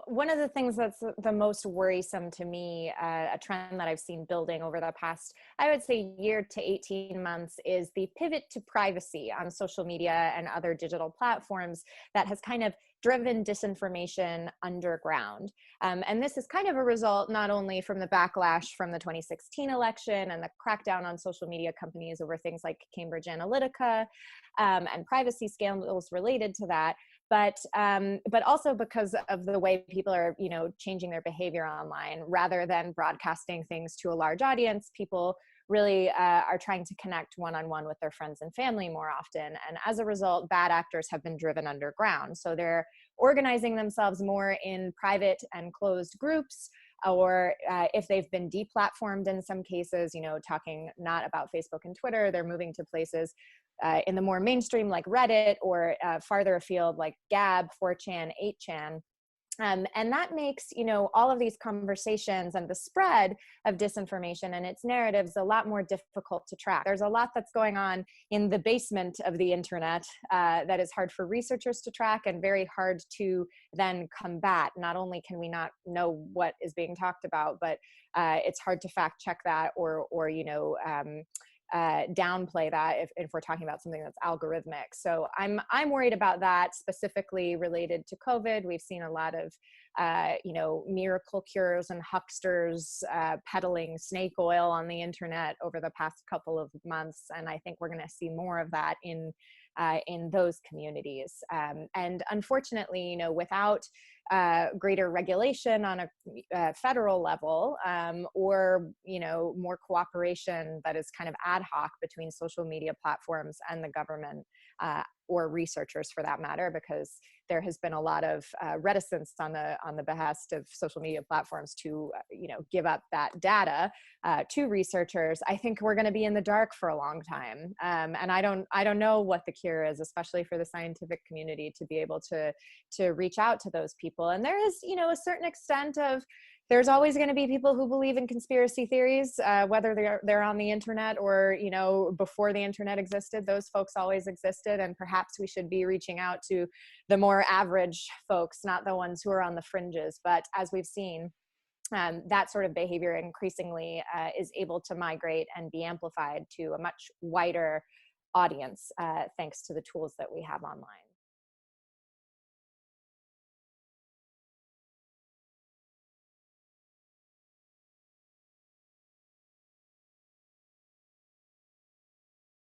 one of the things that's the most worrisome to me, a trend that I've seen building over the past, I would say, year to 18 months, is the pivot to privacy on social media and other digital platforms that has kind of driven disinformation underground. And this is kind of a result not only from the backlash from the 2016 election and the crackdown on social media companies over things like Cambridge Analytica and privacy scandals related to that, but also because of the way people are, changing their behavior online. Rather than broadcasting things to a large audience, people really are trying to connect one-on-one with their friends and family more often. And as a result, bad actors have been driven underground. So they're organizing themselves more in private and closed groups, or if they've been deplatformed in some cases, talking not about Facebook and Twitter, they're moving to places in the more mainstream like Reddit, or farther afield like Gab, 4chan, 8chan. And that makes, all of these conversations and the spread of disinformation and its narratives a lot more difficult to track. There's a lot that's going on in the basement of the internet that is hard for researchers to track and very hard to then combat. Not only can we not know what is being talked about, but it's hard to fact check that or downplay that if we're talking about something that's algorithmic. So I'm worried about that, specifically related to COVID. We've seen a lot of miracle cures and hucksters peddling snake oil on the internet over the past couple of months, and I think we're going to see more of that in those communities. And unfortunately, without greater regulation on a federal level, or more cooperation that is kind of ad hoc between social media platforms and the government, or researchers for that matter, because there has been a lot of reticence on the behest of social media platforms to give up that data to researchers. I think we're going to be in the dark for a long time, and I don't know what the cure is, especially for the scientific community, to be able to reach out to those people. And there is a certain extent of, there's always going to be people who believe in conspiracy theories, whether they're on the internet or, before the internet existed. Those folks always existed, and perhaps we should be reaching out to the more average folks, not the ones who are on the fringes. But as we've seen, that sort of behavior increasingly is able to migrate and be amplified to a much wider audience, thanks to the tools that we have online.